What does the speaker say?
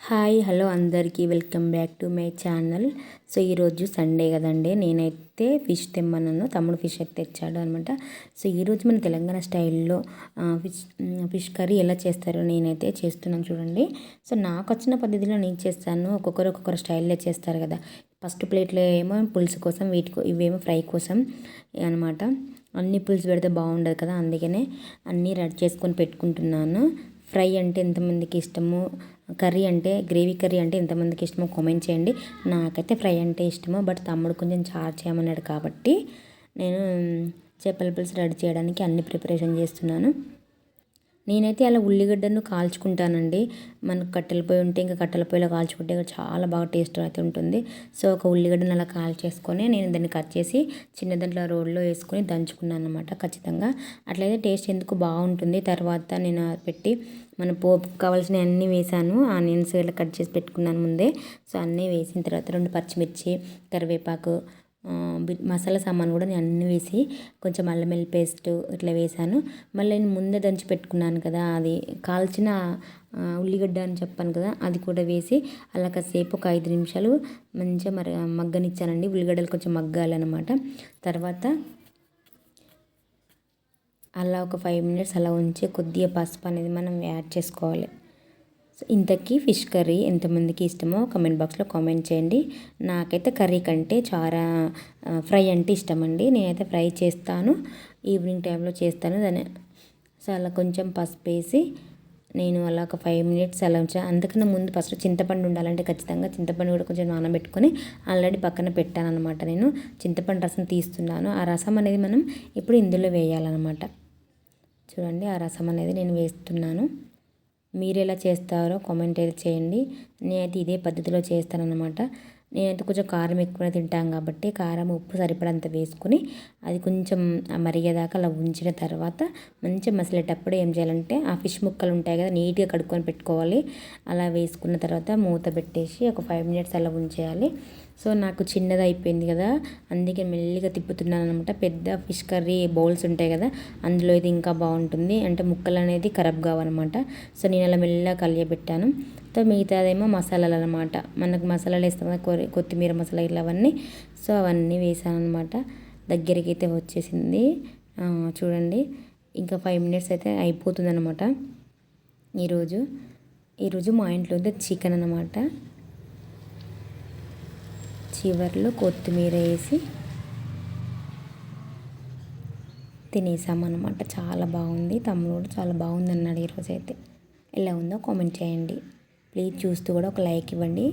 Hi hello అందరికీ welcome back to my channel. So ఈరోజు Sunday కదండి, నేనైతే ఫిష్ తెమ్మన్నాను, తమ్ముడు ఫిష్ అయితే తెచ్చాడు అనమాట. సో ఈరోజు మన తెలంగాణ స్టైల్లో ఫిష్ కర్రీ ఎలా చేస్తారో నేనైతే చేస్తున్నాను చూడండి. సో నాకు వచ్చిన పద్ధతిలో నేను చేస్తాను. ఒక్కొక్కరు స్టైల్లో చేస్తారు కదా. ఫస్ట్ ప్లేట్లో ఏమో పులుసు కోసం, ఇవేమో ఫ్రై కోసం అనమాట. అన్ని పులుసు పెడితే బాగుండదు కదా, అందుకనే అన్నీ రెడీ చేసుకొని పెట్టుకుంటున్నాను. ఫ్రై అంటే ఎంతమందికి ఇష్టమో, కర్రీ అంటే గ్రేవీ కర్రీ అంటే ఎంతమందికి ఇష్టమో కామెంట్ చేయండి. నాకైతే ఫ్రై అంటే ఇష్టమో, బట్ తమ్ముడు కొంచెం చారు చేయమన్నాడు కాబట్టి నేను చేపల పులుసు రెడీ చేయడానికి అన్ని ప్రిపరేషన్ చేస్తున్నాను. నేనైతే అలా ఉల్లిగడ్డను కాల్చుకుంటానండి. మనకు కట్టెల పొయ్యి ఉంటే ఇంకా కట్టెల పొయ్యిలో కాల్చుకుంటే చాలా బాగా టేస్ట్ అయితే ఉంటుంది. సో ఒక ఉల్లిగడ్డను అలా కాల్చేసుకొని నేను దాన్ని కట్ చేసి చిన్న దాంట్లో రోల్లో వేసుకొని దంచుకున్నాను అనమాట. ఖచ్చితంగా అట్లయితే టేస్ట్ ఎందుకు బాగుంటుంది. తర్వాత నేను పెట్టి మన పోపు కావాల్సిన అన్నీ వేసాను. ఆనియన్స్ ఇలా కట్ చేసి పెట్టుకున్నాను ముందే. సో అన్నీ వేసిన తర్వాత 2 పచ్చిమిర్చి, కరివేపాకు, మసాలా సామాను కూడా నేను అన్నీ వేసి కొంచెం అల్లం వెల్లుల్లి పేస్ట్ ఇట్లా వేసాను. మళ్ళీ నేను ముందే దంచి పెట్టుకున్నాను కదా, అది కాల్చిన ఉల్లిగడ్డ అని చెప్పాను కదా, అది కూడా వేసి అలా కాసేపు ఒక 5 నిమిషాలు మంచిగా మగ్గనిచ్చానండి. ఉల్లిగడ్డలు కొంచెం మగ్గాలన్నమాట. తర్వాత అలా ఒక 5 మినిట్స్ అలా ఉంచి కొద్దిగా పసుపు అనేది మనం యాడ్ చేసుకోవాలి. సో ఇంతకీ ఫిష్ కర్రీ ఎంతమందికి ఇష్టమో కమెంట్ బాక్స్లో కామెంట్ చేయండి. నాకైతే కర్రీ కంటే చాలా ఫ్రై అంటే ఇష్టం అండి. నేనైతే ఫ్రై చేస్తాను, ఈవినింగ్ టైంలో చేస్తాను దాన్ని. సో అలా కొంచెం పసుపు వేసి నేను అలా ఒక 5 మినిట్స్ అలా ఉంచాను. అందుకని ముందు ఫస్ట్ చింతపండు ఉండాలంటే ఖచ్చితంగా చింతపండు కూడా కొంచెం నానబెట్టుకొని ఆల్రెడీ పక్కన పెట్టాను అనమాట. నేను చింతపండు రసం తీస్తున్నాను. ఆ రసం అనేది మనం ఇప్పుడు ఇందులో వేయాలన్నమాట. చూడండి, ఆ రసం అనేది నేను వేస్తున్నాను. మీరు ఎలా చేస్తారో కామెంట్ అయితే చేయండి. నేనైతే ఇదే పద్ధతిలో చేస్తానన్నమాట. నేనైతే కొంచెం కారం ఎక్కువ తింటాం కాబట్టి కారం, ఉప్పు సరిపడంత వేసుకుని అది కొంచెం మరిగేదాకా అలా ఉంచిన తర్వాత మంచిగా మసిలేటప్పుడు ఏం చేయాలంటే ఆ ఫిష్ ముక్కలు ఉంటాయి కదా, నీట్గా కడుక్కొని పెట్టుకోవాలి. అలా వేసుకున్న తర్వాత మూత పెట్టేసి ఒక 5 మినిట్స్ అలా ఉంచేయాలి. సో నాకు చిన్నది అయిపోయింది కదా, అందుకే మెల్లిగా తిప్పుతున్నాను అనమాట. పెద్ద ఫిష్ కర్రీ బౌల్స్ ఉంటాయి కదా, అందులో ఇది ఇంకా బాగుంటుంది, అంటే ముక్కలు అనేది ఖరాబ్ కావన్నమాట. సో నేను అలా మెల్లిగా కలియబెట్టాను. సో మిగతాదేమో మసాలాలు అనమాట. మనకు మసాలాలు వేస్తాం కదా, కొత్తిమీర మసాలా ఇలా అవన్నీ. సో అవన్నీ వేసాను అనమాట. దగ్గరికి అయితే వచ్చేసింది చూడండి. ఇంకా 5 మినిట్స్ అయితే అయిపోతుంది అనమాట. ఈరోజు మా ఇంట్లో చికెన్ అనమాట. చివర్లో కొత్తిమీర వేసి తినేసామన్నమాట. చాలా బాగుంది. తమ్ముడు కూడా చాలా బాగుంది అన్నాడు ఈరోజు అయితే. ఎలా ఉందో కామెంట్ చేయండి. ప్లీజ్ చూస్తూ కూడా ఒక లైక్ ఇవ్వండి.